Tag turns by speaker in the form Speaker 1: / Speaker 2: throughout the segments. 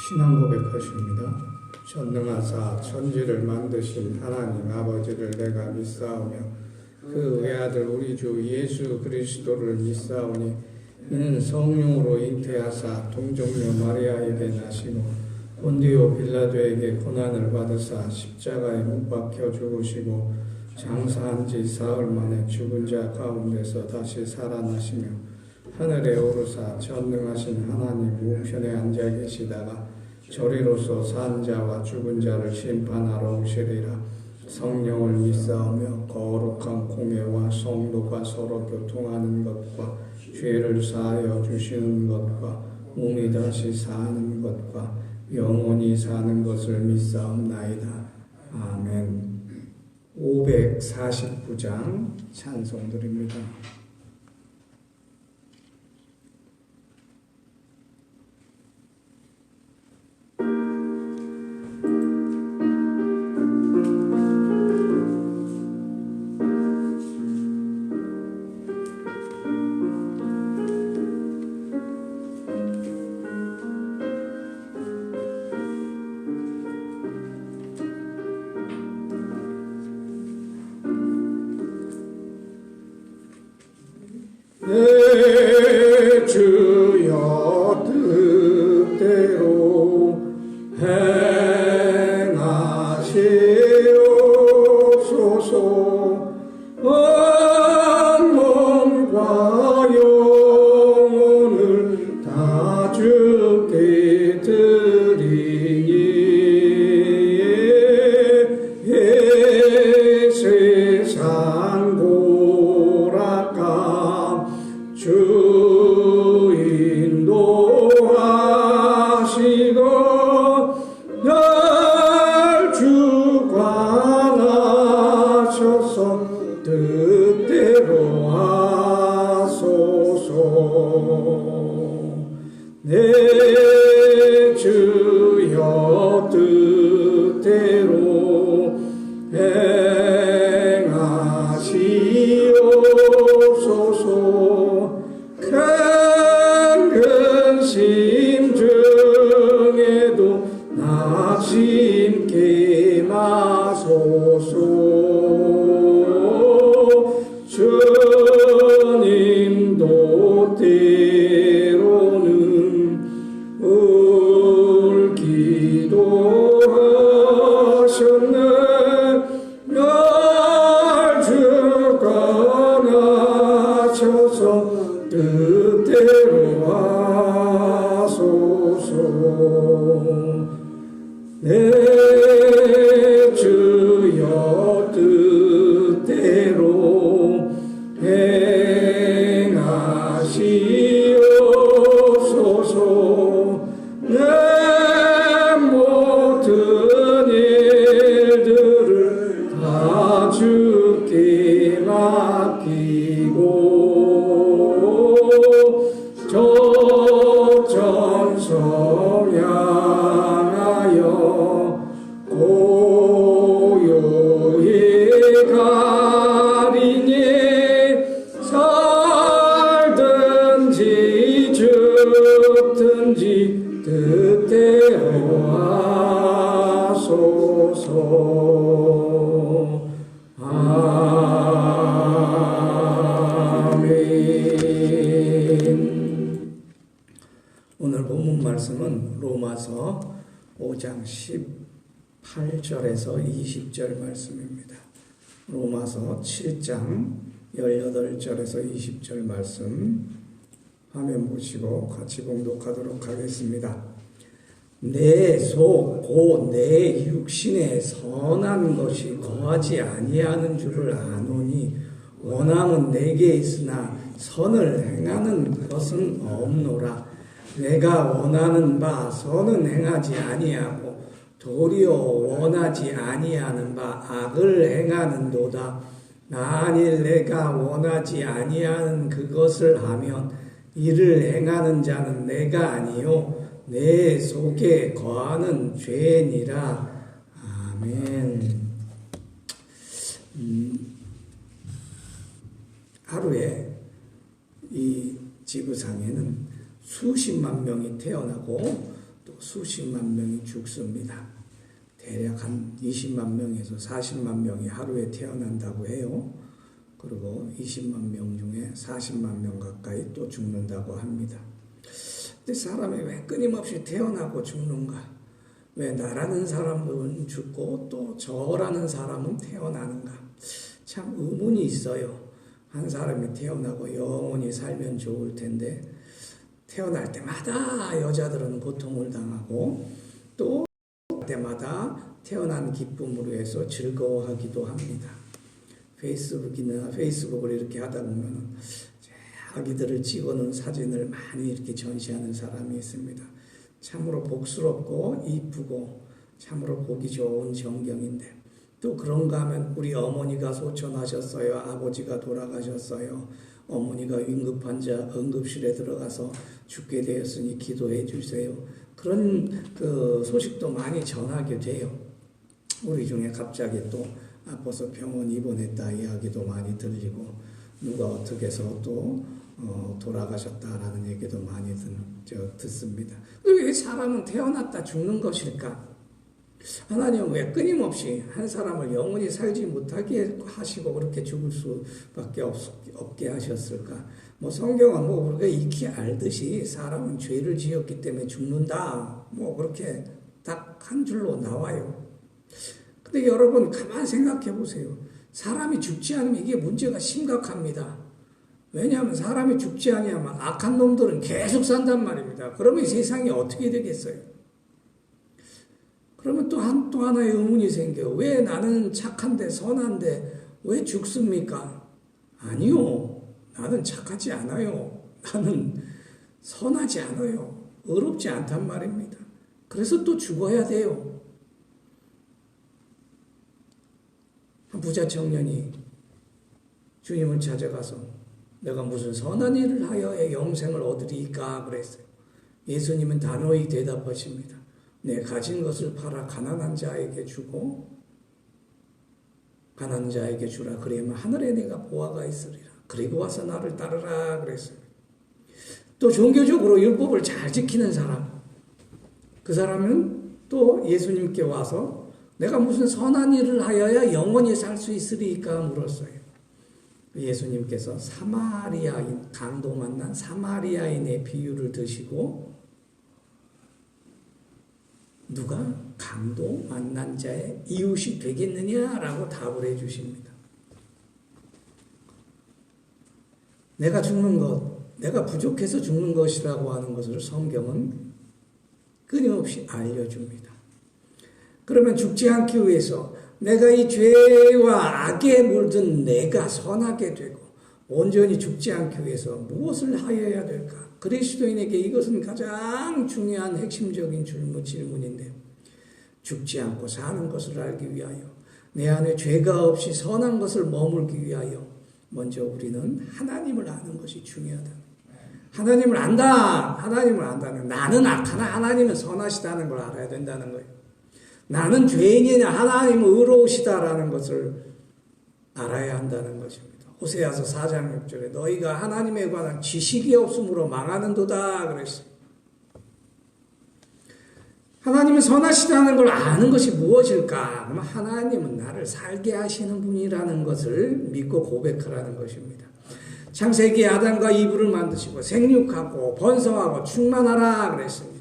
Speaker 1: 신앙 고백하십니다. 전능하사 천지를 만드신 하나님 아버지를 내가 믿사오며 그 외아들 우리 주 예수 그리스도를 믿사오니 이는 성령으로 잉태하사 동정녀 마리아에게 나시고 본디오 빌라도에게 고난을 받으사 십자가에 못 박혀 죽으시고 장사한 지 사흘 만에 죽은 자 가운데서 다시 살아나시며 하늘에 오르사 전능하신 하나님 우편에 앉아 계시다가 저리로서 산 자와 죽은 자를 심판하러 오시리라. 성령을 믿사오며 거룩한 공예와 성도가 서로 교통하는 것과 죄를 사하여 주시는 것과 몸이 다시 사는 것과 영원히 사는 것을 믿사옵나이다. 아멘. 549장 찬송드립니다. 내 주여 뜻대로 행하시옵소서. 온 몸과 영혼을 다 주께 드리니 세상 고락감 주 인도하시고 날 주관하셔서 뜻대로 하소서. 내 주여 뜻대로 행하시옵소서. 큰 근심 중에도 나 심게 마소서. 주님도 때로는 울기도 하셨네. 날 주관하셔서 뜻대로 하소서. 내 주여 뜻대로 행하시옵소서. 내 모든 일들을 다 주께 맡기고 저 천성 향하여 고요히 가리니 살든지 죽든지 뜻대로 하소서. 아멘. 오늘 본문 말씀은 로마서 5장 18절에서 20절 말씀입니다. 로마서 7장 18절에서 20절 말씀 화면 보시고 같이 봉독하도록 하겠습니다. 내 속 곧 내 육신에 선한 것이 거하지 아니하는 줄을 아노니 원함은 내게 있으나 선을 행하는 것은 없노라. 내가 원하는 바 선은 행하지 아니하고 도리어 원하지 아니하는 바 악을 행하는도다. 만일 내가 원하지 아니하는 그것을 하면 이를 행하는 자는 내가 아니요 내 속에 거하는 죄니라. 아멘. 하루에 이 지구상에는 수십만 명이 태어나고 또 수십만 명이 죽습니다. 대략 한 20만 명에서 40만 명이 하루에 태어난다고 해요. 그리고 20만 명 중에 40만 명 가까이 또 죽는다고 합니다. 근데 사람이 왜 끊임없이 태어나고 죽는가? 왜 나라는 사람은 죽고 또 저라는 사람은 태어나는가? 참 의문이 있어요. 한 사람이 태어나고 영원히 살면 좋을 텐데 태어날 때마다 여자들은 고통을 당하고 또 때마다 태어난 기쁨으로 해서 즐거워하기도 합니다. 페이스북을 이렇게 하다 보면 아기들을 찍어놓은 사진을 많이 이렇게 전시하는 사람이 있습니다. 참으로 복스럽고 이쁘고 참으로 보기 좋은 전경인데 또 그런가 하면 우리 어머니가 소천하셨어요. 아버지가 돌아가셨어요. 어머니가 위급환자 응급실에 들어가서 죽게 되었으니 기도해 주세요. 그런 그 소식도 많이 전하게 돼요. 우리 중에 갑자기 또 아파서 병원 입원했다 이야기도 많이 들리고 누가 어떻게 해서 또 돌아가셨다라는 얘기도 많이 듣습니다. 왜 사람은 태어났다 죽는 것일까? 하나님은 왜 끊임없이 한 사람을 영원히 살지 못하게 하시고 그렇게 죽을 수밖에 없게 하셨을까? 뭐 성경은 뭐 우리가 익히 알듯이 사람은 죄를 지었기 때문에 죽는다. 뭐 그렇게 딱 한 줄로 나와요. 근데 여러분 가만 생각해 보세요. 사람이 죽지 않으면 이게 문제가 심각합니다. 왜냐하면 사람이 죽지 아니하면 악한 놈들은 계속 산단 말입니다. 그러면 세상이 어떻게 되겠어요? 그러면 또 하나의 의문이 생겨요. 왜 나는 착한데 선한데 왜 죽습니까? 아니요. 나는 착하지 않아요. 나는 선하지 않아요. 의롭지 않단 말입니다. 그래서 또 죽어야 돼요. 한 부자 청년이 주님을 찾아가서 내가 무슨 선한 일을 하여 영생을 얻으리까 그랬어요. 예수님은 단호히 대답하십니다. 내 가진 것을 팔아 가난한 자에게 주고 가난한 자에게 주라. 그러면 하늘에 내가 보화가 있으리라. 그리고 와서 나를 따르라 그랬어요. 또 종교적으로 율법을 잘 지키는 사람, 그 사람은 또 예수님께 와서 내가 무슨 선한 일을 하여야 영원히 살 수 있으리까 물었어요. 예수님께서 사마리아인, 강도 만난 사마리아인의 비유를 드시고 누가 강도 만난 자의 이웃이 되겠느냐라고 답을 해 주십니다. 내가 죽는 것, 내가 부족해서 죽는 것이라고 하는 것을 성경은 끊임없이 알려줍니다. 그러면 죽지 않기 위해서 내가 이 죄와 악에 물든 내가 선하게 되고 온전히 죽지 않기 위해서 무엇을 하여야 될까? 그리스도인에게 이것은 가장 중요한 핵심적인 질문인데 죽지 않고 사는 것을 알기 위하여 내 안에 죄가 없이 선한 것을 머물기 위하여 먼저 우리는 하나님을 아는 것이 중요하다. 하나님을 안다. 하나님을 안다는 나는 악하나 하나님은 선하시다는 걸 알아야 된다는 거예요. 나는 죄인이냐 하나님은 의로우시다라는 것을 알아야 한다는 것입니다. 호세아서 4장 6절에 너희가 하나님에 관한 지식이 없으므로 망하는도다 그랬어요. 하나님은 선하시다는 걸 아는 것이 무엇일까? 그러면 하나님은 나를 살게 하시는 분이라는 것을 믿고 고백하라는 것입니다. 창세기에 아담과 이브를 만드시고 생육하고 번성하고 충만하라 그랬습니다.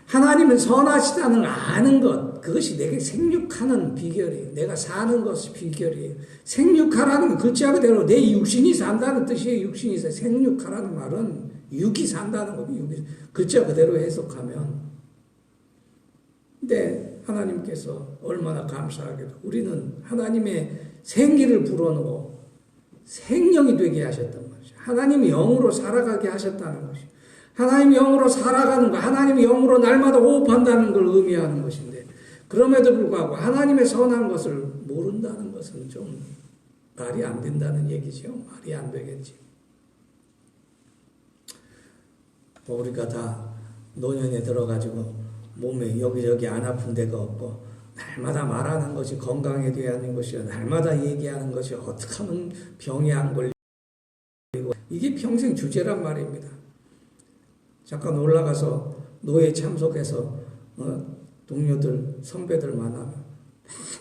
Speaker 1: 하나님은 선하시다는 걸 아는 것, 그것이 내게 생육하는 비결이에요. 내가 사는 것이 비결이에요. 생육하라는 건 글자 그대로 내 육신이 산다는 뜻이에요. 육신이 생육하라는 말은 육이 산다는 거예요. 글자 그대로 해석하면. 근데 하나님께서 얼마나 감사하게도 우리는 하나님의 생기를 불어넣어 생명이 되게 하셨단 말이죠. 하나님이 영으로 살아가게 하셨다는 것이. 하나님이 영으로 살아가는 것, 하나님이 영으로 날마다 호흡한다는 걸 의미하는 것인데 그럼에도 불구하고 하나님의 선한 것을 모른다는 것은 좀 말이 안 된다는 얘기죠. 말이 안 되겠지. 우리가 다 노년에 들어가지고 몸에 여기저기 안 아픈 데가 없고 날마다 말하는 것이 건강에 대한 것이야. 날마다 얘기하는 것이 어떻게 하면 병이 안 걸리고 이게 평생 주제란 말입니다. 잠깐 올라가서 노예 참석해서 동료들, 선배들 만나면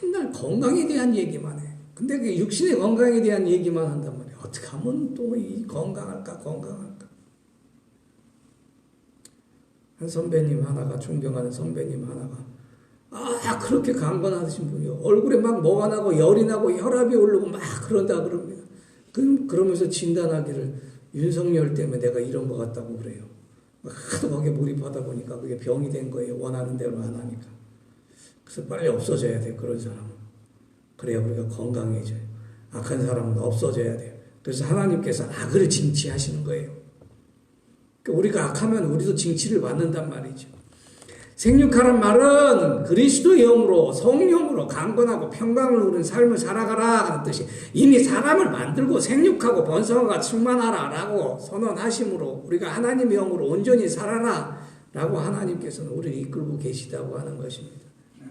Speaker 1: 맨날 건강에 대한 얘기만 해. 근데 그 육신의 건강에 대한 얘기만 한단 말이야. 어떻게 하면 또 이 건강할까? 한 선배님 하나가, 존경하는 선배님 하나가, 그렇게 강건하신 분이요. 얼굴에 막 뭐가 나고 열이 나고 혈압이 오르고 막 그런다 그럽니다. 그러면서 진단하기를 윤석열 때문에 내가 이런 것 같다고 그래요. 하도 거기에 몰입하다 보니까 그게 병이 된 거예요. 원하는 대로 안 하니까. 그래서 빨리 없어져야 돼요. 그런 사람은. 그래야 우리가 건강해져요. 악한 사람은 없어져야 돼요. 그래서 하나님께서 악을 징치하시는 거예요. 우리가 악하면 우리도 징치를 받는단 말이죠. 생육하란 말은 그리스도의 영으로 성령으로 강건하고 평강을 누린 삶을 살아가라 하는 뜻이, 이미 사람을 만들고 생육하고 번성하고 충만하라 라고 선언하심으로 우리가 하나님의 영으로 온전히 살아라 라고 하나님께서는 우리를 이끌고 계시다고 하는 것입니다.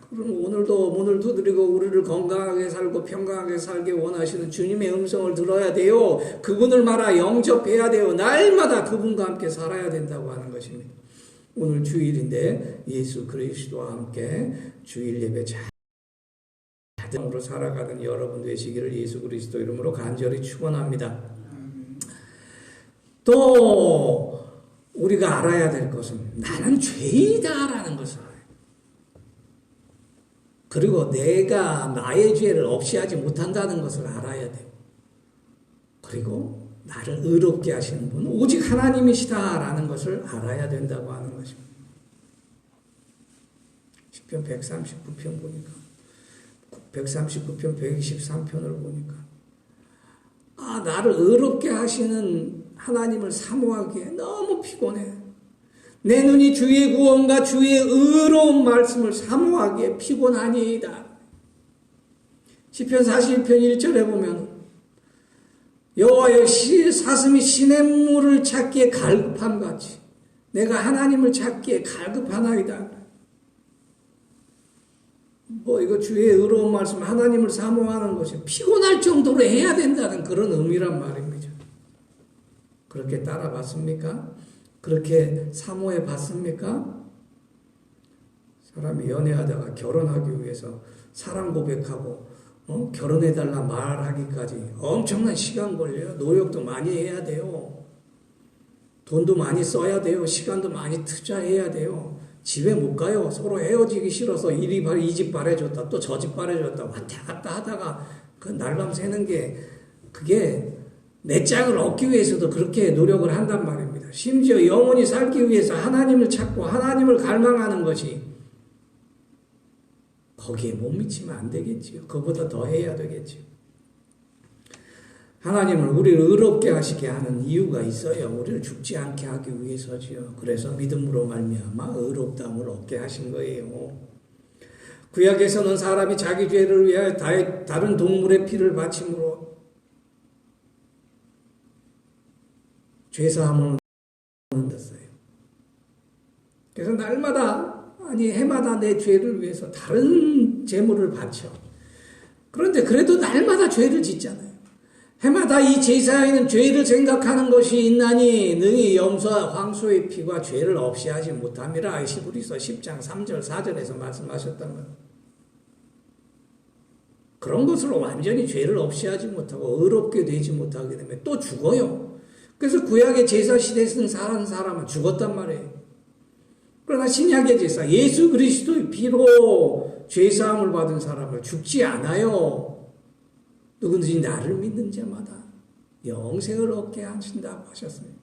Speaker 1: 그럼 오늘도 문을 두드리고 우리를 건강하게 살고 평강하게 살게 원하시는 주님의 음성을 들어야 돼요. 그분을 말아 영접해야 돼요. 날마다 그분과 함께 살아야 된다고 하는 것입니다. 오늘 주일인데 예수 그리스도와 함께 주일 예배 자동으로 살아가는 여러분 되시기를 예수 그리스도 이름으로 간절히 축원합니다. 또 우리가 알아야 될 것은 나는 죄이다라는 것을, 그리고 내가 나의 죄를 없이 하지 못한다는 것을 알아야 돼요. 그리고 나를 의롭게 하시는 분은 오직 하나님이시다라는 것을 알아야 된다고 하는 것입니다. 시편 139편 보니까, 139편 123편을 보니까, 나를 의롭게 하시는 하나님을 사모하기에 너무 피곤해. 내 눈이 주의 구원과 주의 의로운 말씀을 사모하기에 피곤하니이다. 시편 41편 1절에 보면 여호와여 사슴이 시냇물을 찾기에 갈급함같이 내가 하나님을 찾기에 갈급하나이다. 이거 주의 의로운 말씀, 하나님을 사모하는 것이 피곤할 정도로 해야 된다는 그런 의미란 말입니다. 그렇게 따라봤습니까? 그렇게 사모해 봤습니까? 사람이 연애하다가 결혼하기 위해서 사랑 고백하고 결혼해달라 말하기까지 엄청난 시간 걸려요. 노력도 많이 해야 돼요. 돈도 많이 써야 돼요. 시간도 많이 투자해야 돼요. 집에 못 가요. 서로 헤어지기 싫어서 이 집 바래줬다 또 저 집 바래줬다 왔다 갔다 하다가 그 날밤 새는 게, 그게 내 짝을 얻기 위해서도 그렇게 노력을 한단 말입니다. 심지어 영원히 살기 위해서 하나님을 찾고 하나님을 갈망하는 것이, 거기에 못 미치면 안 되겠지요. 그보다 더 해야 되겠지요. 하나님을 우리를 의롭게 하시게 하는 이유가 있어요. 우리를 죽지 않게 하기 위해서지요. 그래서 믿음으로 말미암아 의롭다함을 얻게 하신 거예요. 구약에서는 사람이 자기 죄를 위하여 다른 동물의 피를 바침으로 죄사함을 얻었어요. 그래서 날마다, 해마다 내 죄를 위해서 다른 제물을 바쳐. 그런데 그래도 날마다 죄를 짓잖아요. 해마다 이 제사에는 죄를 생각하는 것이 있나니 능히 염소와 황소의 피가 죄를 없이 하지 못함이라. 히브리서 10장 3절 4절에서 말씀하셨던 것. 그런 것으로 완전히 죄를 없이 하지 못하고 의롭게 되지 못하게 되면 또 죽어요. 그래서 구약의 제사 시대에서는 사는 사람은 죽었단 말이에요. 그러나 신약의 제사, 예수 그리스도의 피로 죄사함을 받은 사람을 죽지 않아요. 누구든지 나를 믿는 자마다 영생을 얻게 하신다고 하셨습니다.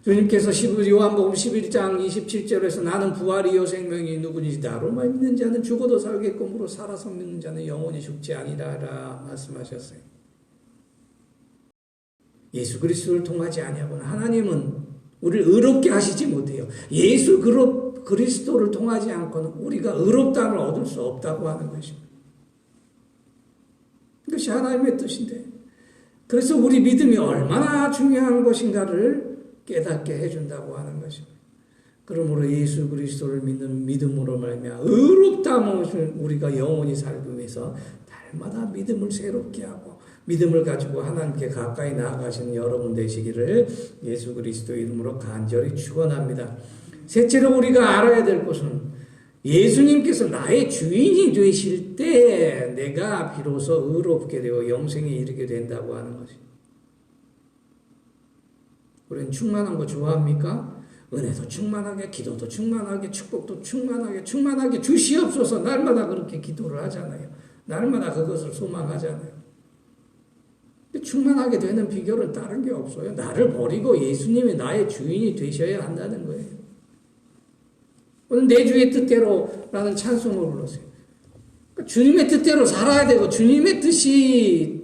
Speaker 1: 주님께서 요한복음 11장 27절에서 나는 부활이요 생명이 누구든지 나로만 믿는 자는 죽어도 살겠고 살아서 믿는 자는 영원히 죽지 아니라라 말씀하셨어요. 예수 그리스도를 통하지 아니하고는 하나님은 우리를 의롭게 하시지 못해요. 예수 그리스도를 통하지 않고는 우리가 의롭다함을 얻을 수 없다고 하는 것입니다. 이것이 하나님의 뜻인데, 그래서 우리 믿음이 얼마나 중요한 것인가를 깨닫게 해준다고 하는 것입니다. 그러므로 예수 그리스도를 믿는 믿음으로 말미암아 의롭다함을 우리가 영원히 살기 위해서 날마다 믿음을 새롭게 하고 믿음을 가지고 하나님께 가까이 나아가시는 여러분 되시기를 예수 그리스도 이름으로 간절히 축원합니다. 셋째로 우리가 알아야 될 것은 예수님께서 나의 주인이 되실 때 내가 비로소 의롭게 되어 영생에 이르게 된다고 하는 것입니다. 우리는 충만한 거 좋아합니까? 은혜도 충만하게, 기도도 충만하게, 축복도 충만하게 주시옵소서 날마다 그렇게 기도를 하잖아요. 날마다 그것을 소망하잖아요. 근데 충만하게 되는 비결은 다른 게 없어요. 나를 버리고 예수님이 나의 주인이 되셔야 한다는 거예요. 오늘 내 주의 뜻대로라는 찬송을 불렀어요. 그러니까 주님의 뜻대로 살아야 되고 주님의 뜻이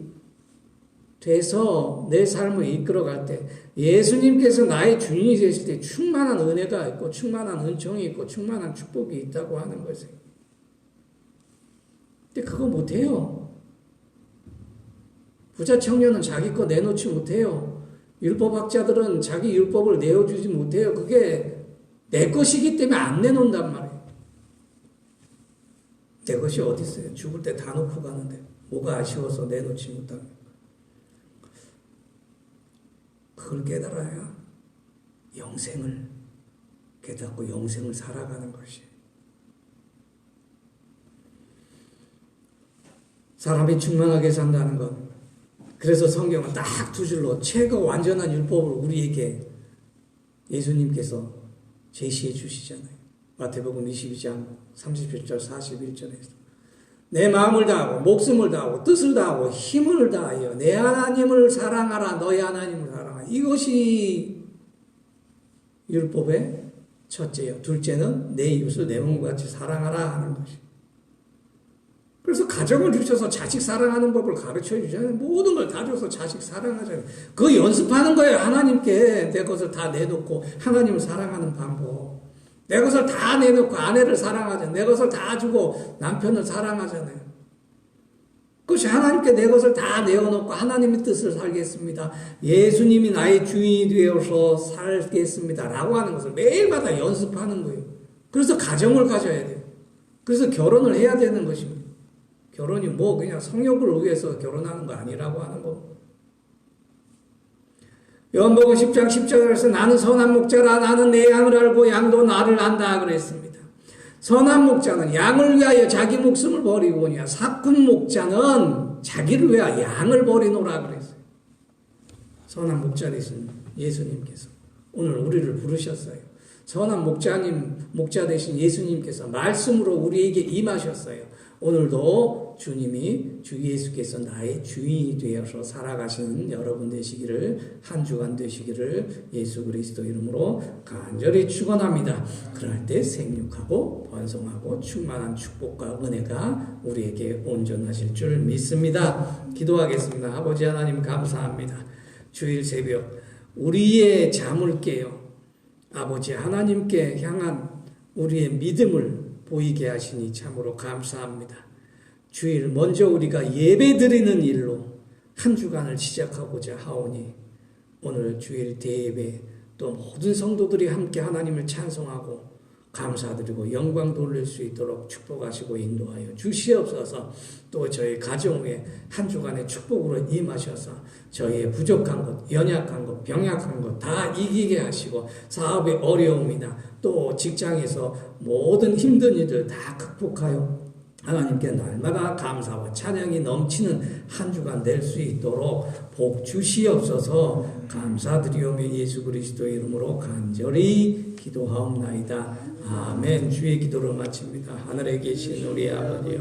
Speaker 1: 돼서 내 삶을 이끌어갈 때 예수님께서 나의 주인이 되실 때 충만한 은혜가 있고 충만한 은총이 있고 충만한 축복이 있다고 하는 것이에요. 근데 그거 못해요. 부자 청년은 자기 거 내놓지 못해요. 율법학자들은 자기 율법을 내어주지 못해요. 그게 내 것이기 때문에 안 내놓는단 말이에요. 내 것이 어디 있어요? 죽을 때 다 놓고 가는데 뭐가 아쉬워서 내놓지 못합니다. 그걸 깨달아야 영생을 깨닫고 영생을 살아가는 것이에요. 사람이 충만하게 산다는 것. 그래서 성경은 딱 두 줄로 최고 완전한 율법을 우리에게 예수님께서 제시해 주시잖아요. 마태복음 22장 37절 41절에서 내 마음을 다하고 목숨을 다하고 뜻을 다하고 힘을 다하여 내 하나님을 사랑하라. 너희 하나님을 사랑하라. 이것이 율법의 첫째요. 둘째는 내 이웃을 내 몸과 같이 사랑하라 하는 것이. 그래서 가정을 주셔서 자식 사랑하는 법을 가르쳐 주잖아요. 모든 걸 다 줘서 자식 사랑하잖아요. 그거 연습하는 거예요. 하나님께 내 것을 다 내놓고 하나님을 사랑하는 방법. 내 것을 다 내놓고 아내를 사랑하잖아요. 내 것을 다 주고 남편을 사랑하잖아요. 그것이 하나님께 내 것을 다 내어놓고 하나님의 뜻을 살겠습니다. 예수님이 나의 주인이 되어서 살겠습니다. 라고 하는 것을 매일마다 연습하는 거예요. 그래서 가정을 가져야 돼요. 그래서 결혼을 해야 되는 것입니다. 결혼이 뭐 그냥 성욕을 위해서 결혼하는 거 아니라고 하는 겁니다. 요한복음 10장 10절에서 나는 선한 목자라. 나는 내 양을 알고 양도 나를 안다 그랬습니다. 선한 목자는 양을 위하여 자기 목숨을 버리고냐. 사꾼 목자는 자기를 위하여 양을 버리노라 그랬어요. 선한 목자 되신 예수님께서 오늘 우리를 부르셨어요. 선한 목자 되신 예수님께서 말씀으로 우리에게 임하셨어요. 오늘도 주님이 주 예수께서 나의 주인이 되어서 살아가시는 여러분 되시기를 한 주간 되시기를 예수 그리스도 이름으로 간절히 축원합니다. 그럴 때 생육하고 번성하고 충만한 축복과 은혜가 우리에게 온전하실 줄 믿습니다. 기도하겠습니다. 아버지 하나님 감사합니다. 주일 새벽 우리의 잠을 깨요. 아버지 하나님께 향한 우리의 믿음을 보이게 하시니 참으로 감사합니다. 주일 먼저 우리가 예배드리는 일로 한 주간을 시작하고자 하오니 오늘 주일 대예배 또 모든 성도들이 함께 하나님을 찬송하고 감사드리고 영광 돌릴 수 있도록 축복하시고 인도하여 주시옵소서. 또 저희 가정 위에 한 주간의 축복으로 임하셔서 저희의 부족한 것, 연약한 것, 병약한 것 다 이기게 하시고 사업의 어려움이나 또 직장에서 모든 힘든 일들 다 극복하여 하나님께 날마다 감사와 찬양이 넘치는 한 주간 될 수 있도록 복 주시옵소서. 감사드리오며 예수 그리스도 이름으로 간절히 기도하옵나이다. 아멘. 주의 기도를 마칩니다. 하늘에 계신 우리 아버지여,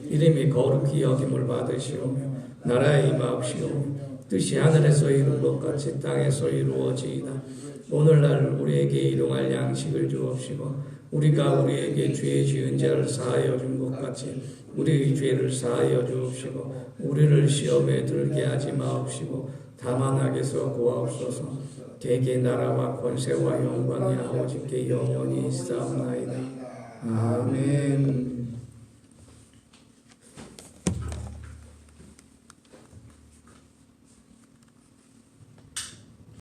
Speaker 1: 이름이 거룩히 여김을 받으시오며 나라에 임하옵시오며 뜻이 하늘에서 이룬 것 같이 땅에서 이루어지이다. 오늘날 우리에게 일용할 양식을 주옵시고 우리가 우리에게 죄 지은 자를 사하여 준 것 같이 우리의 죄를 사하여 주옵시고 우리를 시험에 들게 하지 마옵시고 다만 악에서 구하옵소서. 대개 나라와 권세와 영광이 아버지께 영원히 있사옵나이다. 아멘.